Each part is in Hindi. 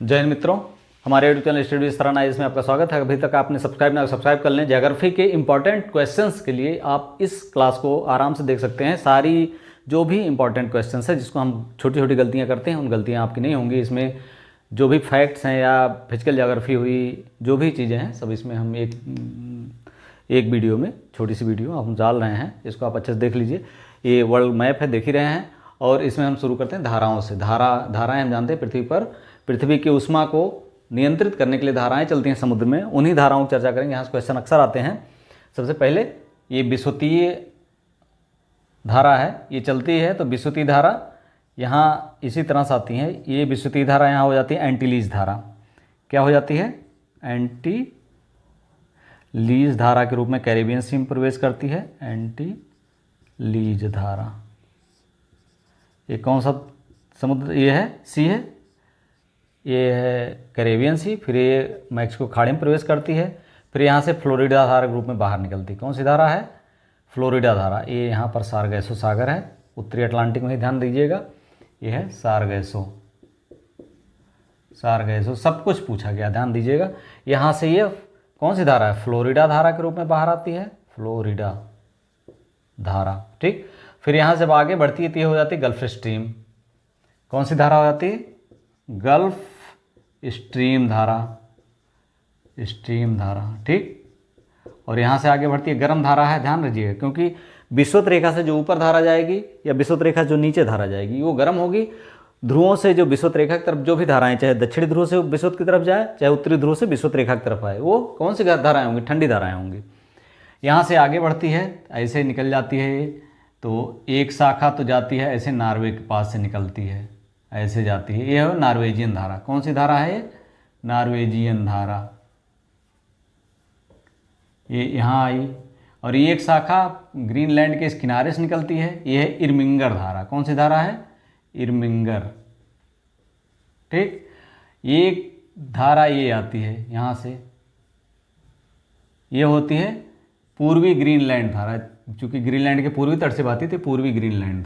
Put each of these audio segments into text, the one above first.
जय हिंद मित्रों, हमारे यूट्यूब चैनल स्टडी विद सराहना इसमें आपका स्वागत है। अभी तक आपने सब्सक्राइब कर लें। ज्योग्राफी के इंपॉर्टेंट क्वेश्चंस के लिए आप इस क्लास को आराम से देख सकते हैं। सारी जो भी इंपॉर्टेंट क्वेश्चंस है जिसको हम छोटी छोटी गलतियां करते हैं, उन गलतियां आपकी नहीं होंगी। इसमें जो भी फैक्ट्स हैं या फिजिकल ज्योग्राफी हुई, जो भी चीज़ें हैं, सब इसमें हम एक वीडियो में, छोटी सी वीडियो हम डाल रहे हैं। इसको आप अच्छे से देख लीजिए। ये वर्ल्ड मैप है, देख ही रहे हैं। और इसमें हम शुरू करते हैं धाराओं से। धाराएं हम जानते हैं पृथ्वी की उष्मा को नियंत्रित करने के लिए धाराएं चलती हैं समुद्र में। उन्हीं धाराओं की चर्चा करेंगे। यहाँ से क्वेश्चन अक्सर आते हैं। सबसे पहले ये विसुवतीय धारा है, ये चलती है। तो विसुवतीय धारा यहाँ इसी तरह से आती है। ये विसुवतीय धारा यहाँ हो जाती है एंटीलीज धारा। क्या हो जाती है? एंटीलीज धारा के रूप में कैरेबियन सी में प्रवेश करती है। एंटीलीज धारा, ये कौन सा समुद्र? ये है सी है, ये है कैरेबियन सी। फिर ये मैक्सिको खाड़ी में प्रवेश करती है। फिर यहाँ से फ्लोरिडा धारा के रूप में बाहर निकलती है। कौन सी धारा है? फ्लोरिडा धारा। ये यहाँ पर सारगैसो सागर है, उत्तरी अटलांटिक में ही, ध्यान दीजिएगा। ये है सारगैसो सब कुछ पूछा गया, ध्यान दीजिएगा। यहाँ से ये कौन सी धारा है? फ्लोरिडा धारा के रूप में बाहर आती है, फ्लोरिडा धारा। ठीक। फिर यहाँ से आगे बढ़ती है तो ये हो जाती है गल्फ स्ट्रीम। कौन सी धारा हो जाती है? गल्फ स्ट्रीम धारा। ठीक। और यहाँ से आगे बढ़ती है गर्म धारा है, ध्यान रखिएगा, क्योंकि विषुवत रेखा से जो ऊपर धारा जाएगी या विषुवत रेखा जो नीचे धारा जाएगी वो गर्म होगी। ध्रुवों से जो विषुवत रेखा की तरफ जो भी धाराएं, चाहे दक्षिणी ध्रुव से विषुवत की तरफ जाए, चाहे उत्तरी ध्रुव से विषुवत रेखा की तरफ आए, वो कौन सी धाराएं होंगी? ठंडी धाराएं होंगी। यहाँ से आगे बढ़ती है, ऐसे निकल जाती है। तो एक शाखा तो जाती है ऐसे नॉर्वे के पास से निकलती है, ऐसे जाती है। ये है नॉर्वेजियन धारा। कौन सी धारा है ये? नॉर्वेजियन धारा। ये यहाँ आई और ये एक शाखा ग्रीनलैंड के इस किनारे से निकलती है। ये है इरमिंगर धारा। कौन सी धारा है? इरमिंगर। ठीक। एक धारा ये आती है यहाँ से, ये होती है पूर्वी ग्रीनलैंड धारा। चूंकि ग्रीनलैंड के पूर्वी तट से बहती थी, पूर्वी ग्रीनलैंड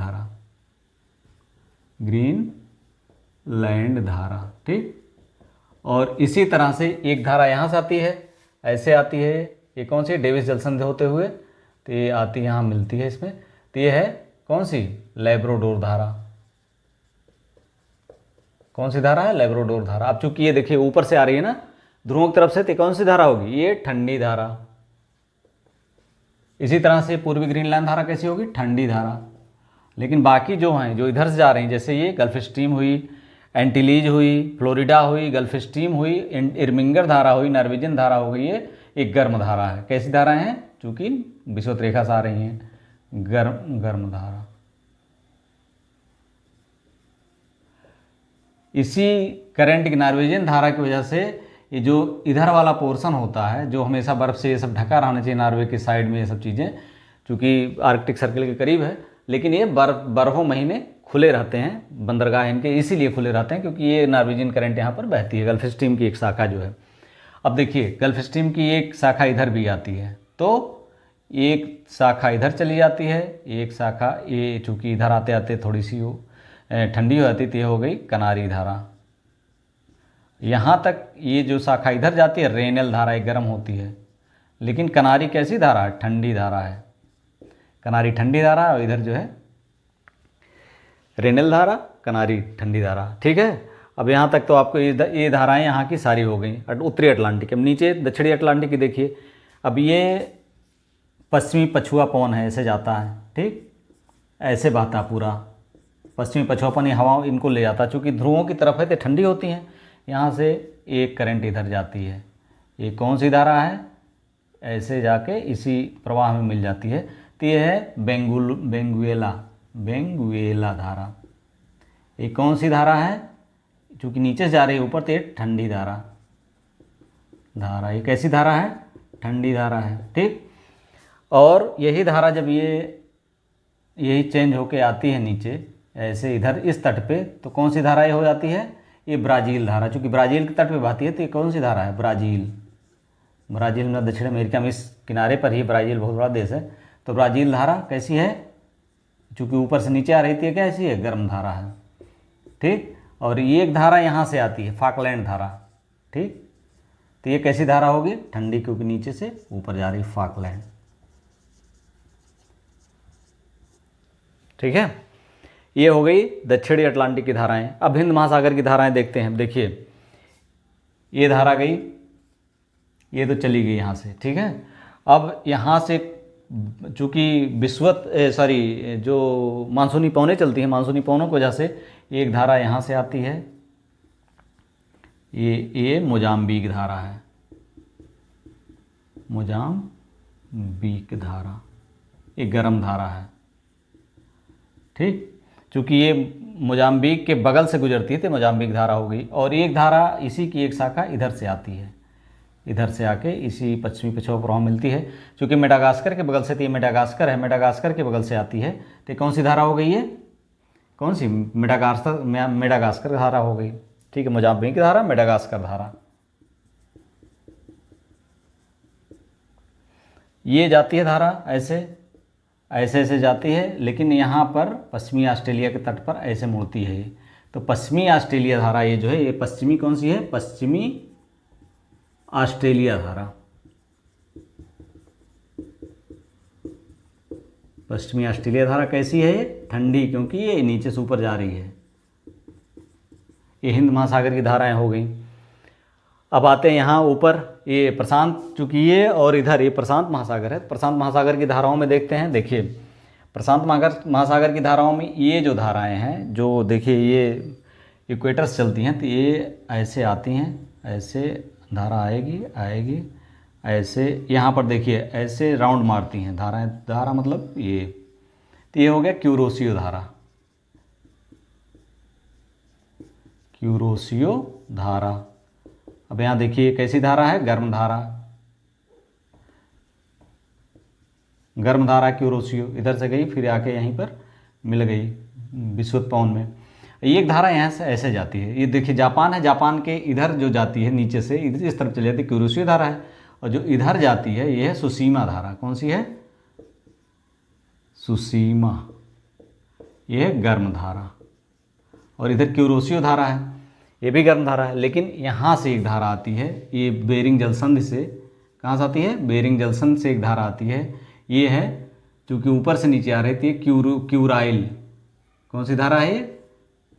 धारा। ठीक। और इसी तरह से एक धारा यहाँ से आती है, ऐसे आती है। ये कौन सी? डेविस जलसंधि होते हुए तो ये आती है, यहाँ मिलती है इसमें। तो ये है कौन सी? लैब्राडोर धारा। कौन सी धारा है? लैब्राडोर धारा। अब चूंकि ये देखिए ऊपर से आ रही है ना, ध्रुवों की तरफ से, तो कौन सी धारा होगी? ये ठंडी धारा। इसी तरह से पूर्वी ग्रीनलैंड धारा कैसी होगी? ठंडी धारा। लेकिन बाकी जो हैं, जो इधर से जा रही हैं, जैसे ये गल्फ स्ट्रीम हुई, एंटीलीज हुई, फ्लोरिडा हुई, गल्फ स्ट्रीम हुई, इरमिंगर धारा हुई, नॉर्वेजियन धारा हो गई, ये एक गर्म धारा है। कैसी धाराएं हैं? चूंकि विषुवत रेखा से आ रही हैं, गर्म धारा। इसी करंट की नॉर्वेजियन धारा की वजह से ये जो इधर वाला पोर्शन होता है, जो हमेशा बर्फ़ से ये सब ढका रहना चाहिए, नॉर्वे के साइड में ये सब चीज़ें, चूँकि आर्कटिक सर्कल के करीब है, लेकिन ये बारहों महीने खुले रहते हैं, बंदरगाह इनके इसीलिए खुले रहते हैं क्योंकि ये नॉर्वेजियन करंट यहाँ पर बहती है। गल्फ स्ट्रीम की एक शाखा जो है, अब देखिए गल्फ स्ट्रीम की एक शाखा इधर भी आती है, तो एक शाखा इधर चली जाती है, एक शाखा ये चूँकि इधर आते आते थोड़ी सी वो ठंडी हो जाती थी, हो गई कनारी धारा। यहाँ तक ये जो शाखा इधर जाती है रेनेल धारा, एक गर्म होती है, लेकिन कनारी कैसी धारा है? ठंडी धारा है। कनारी ठंडी धारा और इधर जो है रेनेल धारा, कनारी ठंडी धारा। ठीक है। अब यहाँ तक तो आपको ये धाराएं यहाँ की सारी हो गई उत्तरी अटलांटिक। अब नीचे दक्षिणी अटलांटिक की देखिए। अब ये पश्चिमी पछुआ पवन है, ऐसे जाता है। ठीक। ऐसे बहता पूरा पश्चिमी पछुआ पवन, ये हवा इनको ले जाता, चूँकि ध्रुवों की तरफ है तो ठंडी होती हैं। यहाँ से एक करंट इधर जाती है, ये कौन सी धारा है? ऐसे जाके इसी प्रवाह में मिल जाती है। तो ये है बेंगुएला धारा। ये कौन सी धारा है? चूँकि नीचे से जा रही है ऊपर, तो ये ठंडी धारा। ये कैसी धारा है? ठंडी धारा है। ठीक। और यही धारा जब यही चेंज होके आती है नीचे, ऐसे इधर इस तट पे, तो कौन सी धारा ये हो जाती है? ये ब्राज़ील धारा। चूँकि ब्राज़ील के तट पे बहती है तो ये कौन सी धारा है? ब्राज़ील में, दक्षिण अमेरिका में इस किनारे पर ही ब्राज़ील बहुत बड़ा देश है। तो ब्राज़ील धारा कैसी है? चूँकि ऊपर से नीचे आ रही थी, कैसी है? गर्म धारा है। ठीक। और ये एक धारा यहाँ से आती है, फाकलैंड धारा, ठीक। तो ये कैसी धारा होगी? ठंडी, क्योंकि नीचे से ऊपर जा रही, फाकलैंड, ठीक है। ये हो गई दक्षिणी अटलांटिक की धाराएं। अब हिंद महासागर की धाराएं देखते हैं। देखिए ये धारा गई, ये तो चली गई यहाँ से, ठीक है। अब यहाँ से चूँकि जो मानसूनी पवनें चलती हैं, मानसूनी पवनों की वजह से एक धारा यहाँ से आती है, ये मोजाम्बिक धारा है, मोजाम्बिक धारा, ये गर्म धारा है, ठीक। चूँकि ये मोजाम्बिक के बगल से गुजरती है तो मोजाम्बिक धारा हो गई। और एक धारा इसी की एक शाखा इधर से आती है, इधर से आके इसी पश्चिमी पछुआ प्रवाह मिलती है। चूँकि मेडागास्कर के बगल से, तो ये मेडागास्कर है, मेडागास्कर के बगल से आती है, तो कौन सी धारा हो गई है? कौन सी? मेडागास्कर धारा हो गई, ठीक है। मोजाम्बिक की धारा, मेडागास्कर धारा। ये जाती है धारा ऐसे ऐसे ऐसे जाती है, लेकिन यहाँ पर पश्चिमी ऑस्ट्रेलिया के तट पर ऐसे मुड़ती है। तो पश्चिमी ऑस्ट्रेलिया धारा ये जो है, ये पश्चिमी कौन सी है? पश्चिमी ऑस्ट्रेलिया धारा, पश्चिमी ऑस्ट्रेलिया धारा कैसी है? ठंडी, क्योंकि ये नीचे से ऊपर जा रही है। ये हिंद महासागर की धाराएं हो गई। अब आते हैं यहाँ ऊपर, ये प्रशांत, चूँकि ये और इधर ये प्रशांत महासागर है, प्रशांत महासागर की धाराओं में देखते हैं। देखिए प्रशांत महासागर की धाराओं में ये जो धाराएं हैं, जो देखिए ये इक्वेटर से चलती हैं, तो ये ऐसे आती हैं, ऐसे धारा आएगी ऐसे, यहाँ पर देखिए ऐसे राउंड मारती हैं धाराएं, धारा मतलब ये, तो ये हो गया क्यूरोसियो धारा, क्यूरोसियो धारा। अब यहाँ देखिए कैसी धारा है? गर्म धारा, गर्म धारा क्यूरोसियो, इधर से गई फिर आके यहीं पर मिल गई विषुवत पवन में। एक धारा यहाँ से ऐसे जाती है, ये देखिए जापान है, जापान के इधर जो जाती है नीचे से इधर इस तरफ चली जाती है, क्यूरोसियो धारा है। और जो इधर जाती है ये है सुसीमा धारा। कौन सी है? सुसीमा, ये है गर्म धारा। और इधर क्यूरोसियो धारा है, ये भी गर्म धारा है। लेकिन यहाँ से एक धारा आती है, ये बेरिंग जलसंधि से, कहाँ से आती है? बेरिंग जलसंधि से एक धारा आती है, ये है चूँकि ऊपर से नीचे आ रही थी, क्यूराइल। कौन सी धारा है ये?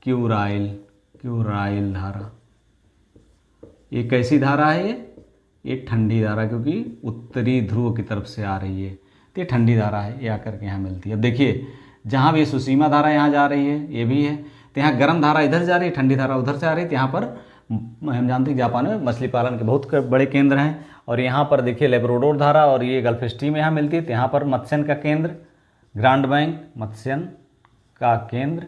क्यूराइल धारा। ये कैसी धारा है? ये ठंडी धारा, क्योंकि उत्तरी ध्रुव की तरफ से आ रही है, तो ये ठंडी धारा है, ये आकर के यहाँ मिलती है। अब देखिए जहाँ भी सुसीमा धारा यहाँ जा रही है, ये भी है, तो यहाँ गर्म धारा इधर जा रही है, ठंडी धारा उधर से आ रही है। तो यहाँ पर हम जानते हैं जापान में मछली पालन के बहुत बड़े केंद्र हैं। और यहाँ पर देखिए लेब्राडोर धारा और ये गल्फ स्ट्रीम यहाँ मिलती है। तो यहाँ पर मत्स्यन का केंद्र, ग्रांड बैंक, मत्स्यन का केंद्र,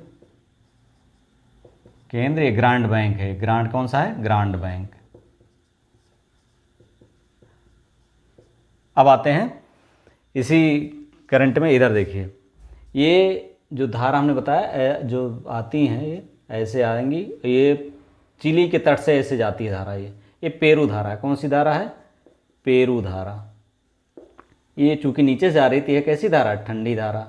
ये ग्रांड बैंक है। ग्रांड कौन सा है? Grand bank. अब आते हैं इसी करंट में, इधर देखिए ये जो धारा हमने बताया जो आती हैं ये ऐसे आएंगी, ये चिली के तट से ऐसे जाती है धारा, ये पेरू धारा है। कौन सी धारा है? पेरू धारा। ये चूँकि नीचे से आ रही थी, ये कैसी धारा? ठंडी धारा।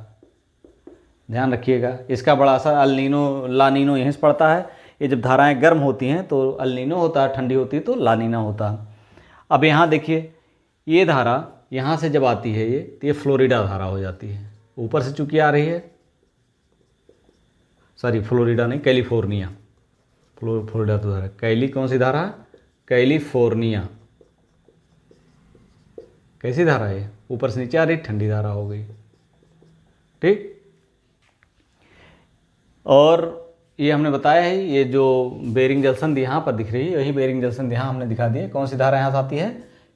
ध्यान रखिएगा, इसका बड़ा असर अल नीनो ला नीनो यहीं से पड़ता है। ये जब धाराएं गर्म होती हैं तो अल नीनो होता है, ठंडी होती है तो ला नीना होता है। अब यहाँ देखिए ये धारा यहाँ से जब आती है ये, तो ये फ्लोरिडा धारा हो जाती है। ऊपर से चूँकि आ रही है, सॉरी फ्लोरिडा नहीं, कैलिफोर्निया, फ्लोरिडा तो धारा, कौन सी धारा? कैलिफोर्निया। कैसी धारा है? ऊपर से नीचे आ रही, ठंडी धारा हो गई, ठीक। और ये हमने बताया है, ये जो बेरिंग जलसंधि यहाँ पर दिख रही है, यही बेरिंग जलसंधि यहाँ हमने दिखा दी है। कौन सी धारा यहाँ से आती है?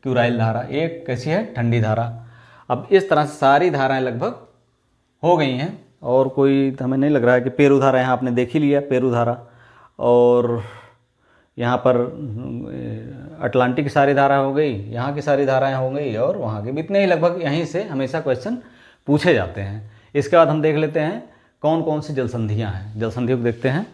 क्यूराइल धारा। एक कैसी है? ठंडी धारा। अब इस तरह से सारी धाराएं लगभग हो गई हैं, और कोई हमें नहीं लग रहा है कि पेरू धारा यहाँ आपने देख ही लिया, पेरू धारा। और यहाँ पर अटलांटिक की सारी धारा हो गई, यहाँ की सारी धाराएं हो गई, और वहाँ के भी इतने ही लगभग यहीं से हमेशा क्वेश्चन पूछे जाते हैं। इसके बाद हम देख लेते हैं कौन कौन सी जलसंधियाँ हैं। जलसंधियों को देखते हैं।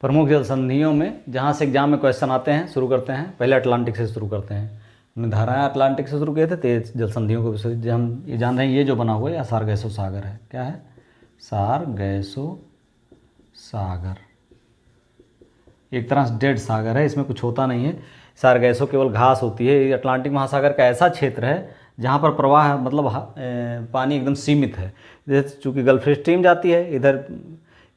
प्रमुख जलसंधियों में जहाँ से एग्जाम में क्वेश्चन आते हैं, शुरू करते हैं। पहले अटलांटिक से शुरू करते हैं। हमने धाराएं अटलांटिक से शुरू किए थे, तेज जलसंधियों को हम ये जान रहे हैं, ये जो बना हुआ है सारगैसो सागर है। क्या है? सारगैसो सागर एक तरह से डेड सागर है, इसमें कुछ होता नहीं है। सारगैसो केवल घास होती है। ये अटलांटिक महासागर का ऐसा क्षेत्र है जहाँ पर प्रवाह मतलब पानी एकदम सीमित है। जैसे चूँकि गल्फ स्ट्रीम जाती है इधर,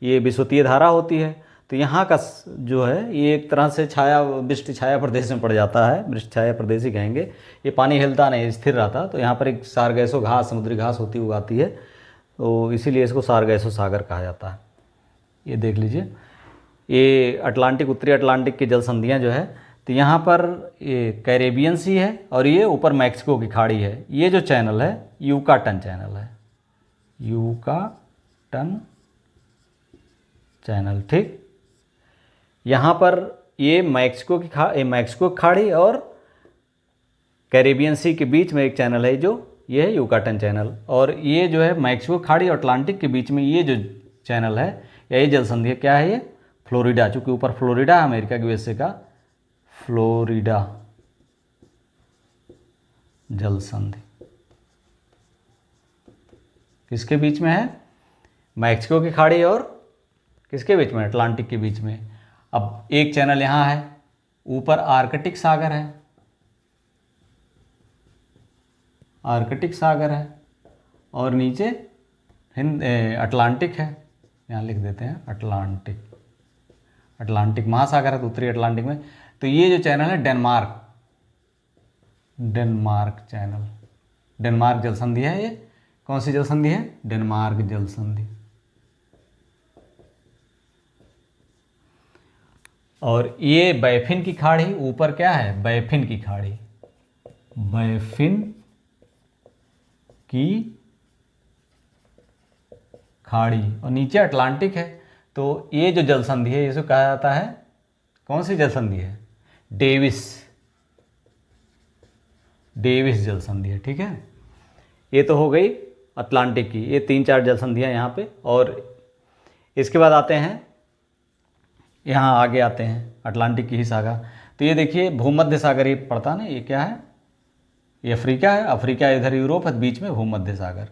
ये विषुवतीय धारा होती है, तो यहाँ का जो है ये एक तरह से छाया वृष्टि छाया प्रदेश में पड़ जाता है। वृष्टि छाया प्रदेश ही कहेंगे। ये पानी हिलता नहीं, स्थिर रहता। तो यहाँ पर एक सारगैसो घास, समुद्री घास होती उगाती है, तो इसीलिए इसको सारगैसो सागर कहा जाता है। ये देख लीजिए, ये अटलांटिक, उत्तरी अटलांटिक की जल संधियाँ जो है, तो यहाँ पर ये कैरेबियन सी है और ये ऊपर मैक्सिको की खाड़ी है। ये जो चैनल है यूकाटन चैनल है, यूकाटन चैनल, ठीक। यहाँ पर ये मैक्सिको की खाड़ी और कैरेबियन सी के बीच में एक चैनल है, जो ये है यूकाटन चैनल। और ये जो है मैक्सिको खाड़ी और अटलांटिक के बीच में ये जो चैनल है, यही जल संधि है। क्या है ये? फ्लोरिडा, चूँकि ऊपर फ्लोरिडा है अमेरिका की वजह का, फ्लोरिडा जल संधि किसके बीच में है? मैक्सिको की खाड़ी और किसके बीच में? अटलांटिक के बीच में। अब एक चैनल यहाँ है, ऊपर आर्कटिक सागर है, आर्कटिक सागर है, और नीचे अटलांटिक है। यहाँ लिख देते हैं अटलांटिक, अटलांटिक महासागर है तो उत्तरी अटलांटिक में। तो ये जो चैनल है डेनमार्क, डेनमार्क चैनल, डेनमार्क जल संधि है। ये कौन सी जल संधि है? डेनमार्क जल संधि। और ये बैफिन की खाड़ी, ऊपर क्या है? बैफिन की खाड़ी, बैफिन की खाड़ी, और नीचे अटलांटिक है। तो ये जो जल संधि है इसे कहा जाता है, कौन सी जल संधि है? डेविस, डेविस जल संधि है, ठीक है। ये तो हो गई अटलांटिक की, ये 3-4 जल संधियाँ यहाँ पे। और इसके बाद आते हैं, यहाँ आगे आते हैं अटलांटिक की ही सागा। तो ये देखिए भूमध्य सागर, ये पड़ता ना, ये क्या है? ये अफ्रीका है, अफ्रीका इधर यूरोप है, बीच में भूमध्य सागर,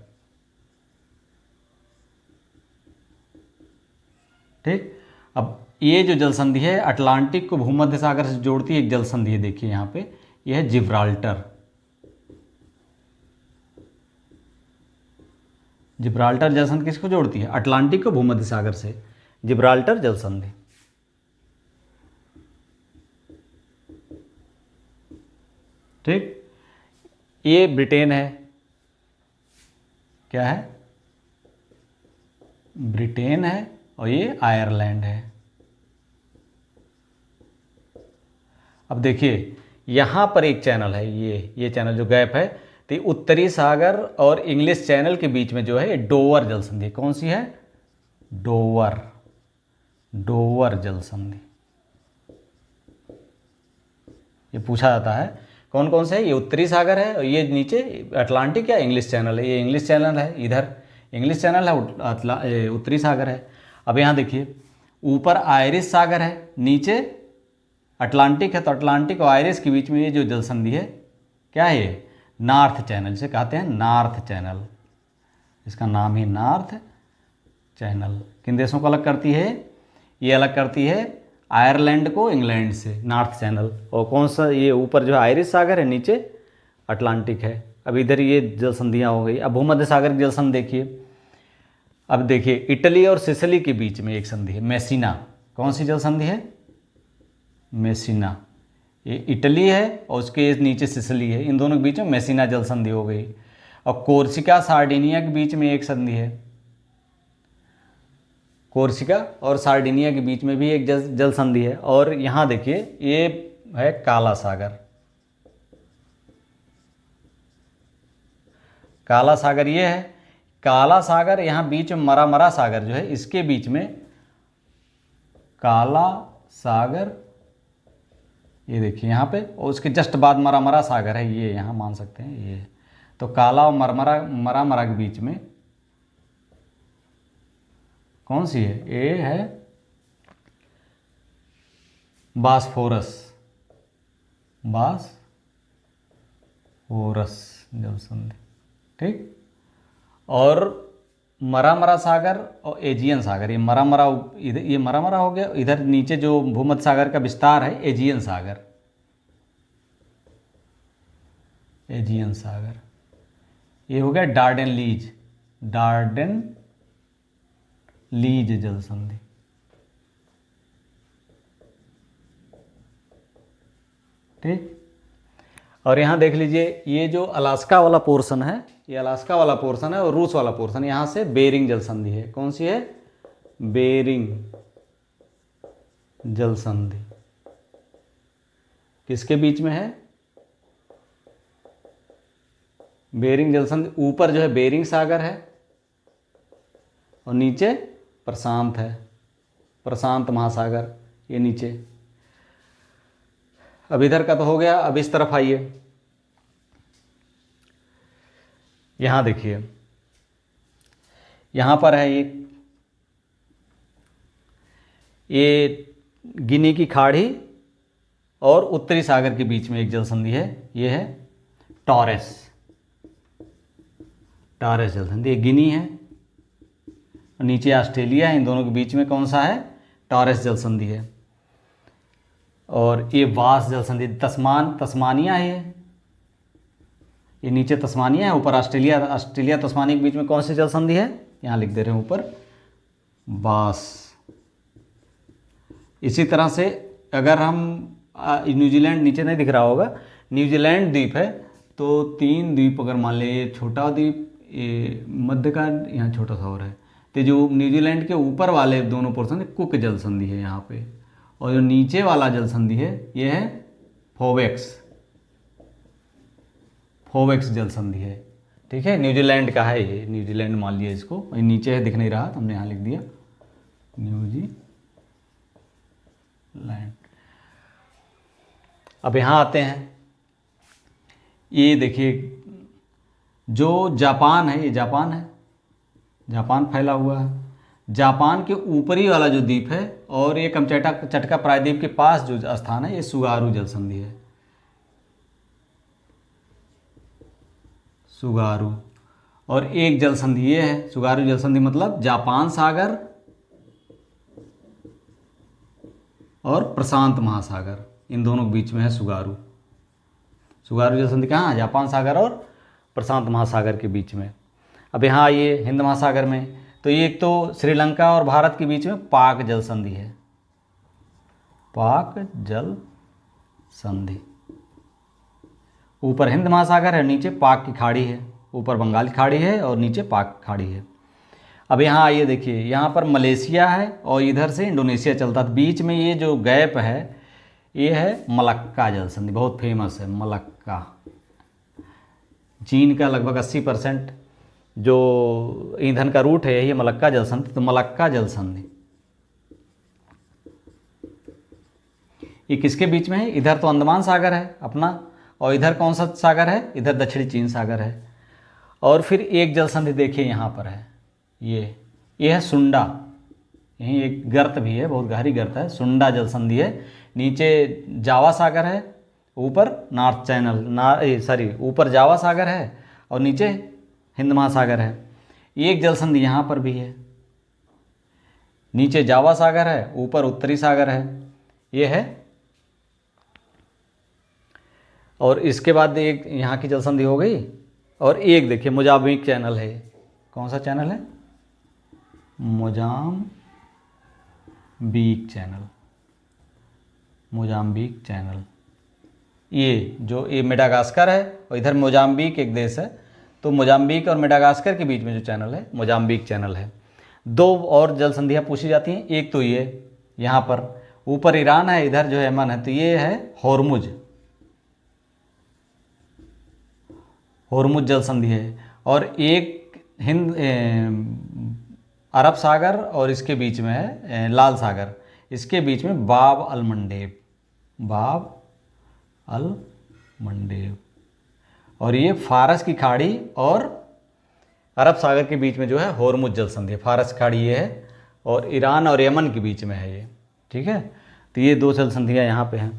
ठीक। अब ये जो जल संधि है अटलांटिक को भूमध्य सागर से जोड़ती है, एक जल संधि है, देखिए यहाँ पे, यह है जिब्राल्टर। जिब्राल्टर जल संधि किसको जोड़ती है? अटलांटिक को भूमध्य सागर से, जिब्राल्टर जल संधि, ठीक। ये ब्रिटेन है, क्या है? ब्रिटेन है, और ये आयरलैंड है। अब देखिए यहाँ पर एक चैनल है, ये चैनल जो गैप है, तो उत्तरी सागर और इंग्लिश चैनल के बीच में जो है डोवर जल संधि। कौन सी है? डोवर, डोवर जल संधि। ये पूछा जाता है कौन कौन से है। ये उत्तरी सागर है, और ये नीचे अटलांटिक या इंग्लिश चैनल है। ये इंग्लिश चैनल है, इधर इंग्लिश चैनल है, उत्तरी सागर है। अब यहाँ देखिए ऊपर आयरिश सागर है, नीचे अटलांटिक है, तो अटलांटिक और आयरिश के बीच में ये जो जल संधि है, क्या है ये? नॉर्थ चैनल, जिसे कहते हैं नॉर्थ चैनल। इसका नाम ही नॉर्थ चैनल। किन देशों को अलग करती है? ये अलग करती है आयरलैंड को इंग्लैंड से, नॉर्थ चैनल। और कौन सा? ये ऊपर जो है आयरिश सागर है, नीचे अटलांटिक है। अब इधर ये जल संधियाँ हो गई। अब भूमध्य सागर की जल संधि देखिए। अब देखिए इटली और सिसिली के बीच में एक संधि है, मेसिना। कौन सी जल संधि है? मेसिना। ये इटली है और उसके नीचे सिसिली है, इन दोनों के बीच में मेसिना जल संधि हो गई। और कोर्सिका सार्डिनिया के बीच में एक संधि है, कोर्सिका और सार्डिनिया के बीच में भी एक जल संधि है। और यहाँ देखिए ये है काला सागर, काला सागर ये है। काला सागर यहाँ बीच में मरामरा सागर जो है, इसके बीच में काला सागर, ये देखिए यहाँ पे, और उसके जस्ट बाद मरामरा सागर है, ये यहाँ मान सकते हैं ये। तो काला और मरामरा के बीच में कौन सी है? ये है बास्फोरस, बास्फोरस जल संधि, ठीक। और मरा सागर और एजियन सागर, ये मरा इधर, ये मरा हो गया, इधर नीचे जो भूमध्य सागर का विस्तार है एजियन सागर, एजियन सागर। ये हो गया डार्डेन लीज, डार्डेन लीज जल संधि। ठीक, और यहाँ देख लीजिए ये जो अलास्का वाला पोर्शन है, ये अलास्का वाला पोर्शन है और रूस वाला पोर्शन, यहाँ से बेरिंग जल संधि है। कौन सी है? बेरिंग जल संधि। किसके बीच में है? बेरिंग जल संधि। ऊपर जो है बेरिंग सागर है और नीचे प्रशांत है, प्रशांत महासागर, ये नीचे। अब इधर का तो हो गया, अब इस तरफ आइए, यहां देखिए, यहां पर है ये गिनी की खाड़ी और उत्तरी सागर के बीच में एक जल संधि है, ये है टॉरेस, टॉरेस जल संधि। ये गिनी है और नीचे ऑस्ट्रेलिया है, इन दोनों के बीच में कौन सा है? टॉरेस जल संधि है। और ये वास जल संधि, तस्मानिया है, ये नीचे तस्मानिया है, ऊपर ऑस्ट्रेलिया, ऑस्ट्रेलिया तस्मानिया के बीच में कौन सी जल संधि है? यहाँ लिख दे रहे हैं ऊपर, वास। इसी तरह से अगर हम न्यूजीलैंड नीचे नहीं दिख रहा होगा, न्यूजीलैंड द्वीप है, तो 3 द्वीप अगर मान ले, ये छोटा द्वीप, ये मध्य का, यहाँ छोटा सा और है, तो जो न्यूजीलैंड के ऊपर वाले दोनों पोर्शन कुक जल संधि है यहाँ पे, और जो नीचे वाला जल संधि है ये है फोवेक्स, फोवेक्स जल संधि है। ठीक है, न्यूजीलैंड का है ये, न्यूजीलैंड मान लिया इसको, ये नीचे है, दिख नहीं रहा, हमने यहाँ लिख दिया न्यूजीलैंड। अब यहाँ आते हैं, ये देखिए जो जापान है, ये जापान है, जापान फैला हुआ है। जापान के ऊपरी वाला जो द्वीप है और ये चटका प्रायद्वीप के पास जो स्थान है, ये सुगारू जल संधि है, सुगारू। और एक जल संधि ये है, सुगारू जल संधि मतलब जापान सागर और प्रशांत महासागर, इन दोनों के बीच में है सुगारू। सुगारू जल संधि कहाँ? जापान सागर और प्रशांत महासागर के बीच में। अब यहाँ आइए हिंद महासागर में, तो ये एक तो श्रीलंका और भारत के बीच में पाक जल संधि है, पाक जल संधि। ऊपर हिंद महासागर है, नीचे पाक की खाड़ी है, ऊपर बंगाल की खाड़ी है और नीचे पाक खाड़ी है। अब यहाँ आइए देखिए, यहाँ पर मलेशिया है और इधर से इंडोनेशिया चलता है, बीच में ये जो गैप है ये है मलक्का जल संधि, बहुत फेमस है मलक्का। चीन का लगभग 80% जो ईंधन का रूट है यही मलक्का जल संधि, तो मलक्का जल संधि ये किसके बीच में है? इधर तो अंडमान सागर है अपना, और इधर कौन सा सागर है? इधर दक्षिणी चीन सागर है। और फिर एक जल संधि देखिए यहाँ पर है, ये है सुंडा, यहीं एक गर्त भी है, बहुत गहरी गर्त है, सुंडा जल संधि है। नीचे जावा सागर है, ऊपर नॉर्थ चैनल, ऊपर जावा सागर है और नीचे हिंद महासागर है। एक जल संधि यहाँ पर भी है, नीचे जावा सागर है, ऊपर उत्तरी सागर है, ये है। और इसके बाद एक यहाँ की जल संधि हो गई, और एक देखिए मोजाम्बिक चैनल है। कौन सा चैनल है? Mozambique channel, Mozambique channel. ये जो ये मेडागास्कर है और इधर मोजाम्बिक एक देश है, तो मोजाम्बिक और मेडागास्कर के बीच में जो चैनल है मोजाम्बिक चैनल है। 2 और जल संधियाँ पूछी जाती हैं, एक तो ये यहाँ पर ऊपर ईरान है, इधर जो है यमन है, तो ये है होर्मुज, होर्मुज जल संधि है। और एक हिंद अरब सागर और इसके बीच में है लाल सागर, इसके बीच में बाब अल मंडेब, बाब अल मंडेब। और ये फारस की खाड़ी और अरब सागर के बीच में जो है होर्मुज जल संधि है, फारस खाड़ी ये है और ईरान और यमन के बीच में है ये। ठीक है, तो ये 2 जल संधियाँ यहाँ पे हैं।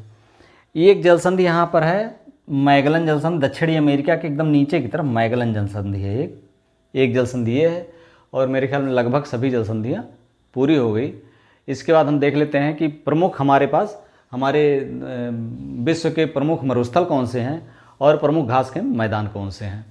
एक जल संधि यहाँ पर है मैगलन जल संधि, दक्षिणी अमेरिका के एकदम नीचे की तरफ मैगलन जल संधि है एक जल संधि ये है। और मेरे ख्याल में लगभग सभी जलसंधियाँ पूरी हो गई। इसके बाद हम देख लेते हैं कि प्रमुख हमारे पास हमारे विश्व के प्रमुख मरुस्थल कौन से हैं और प्रमुख घास के मैदान कौन से हैं।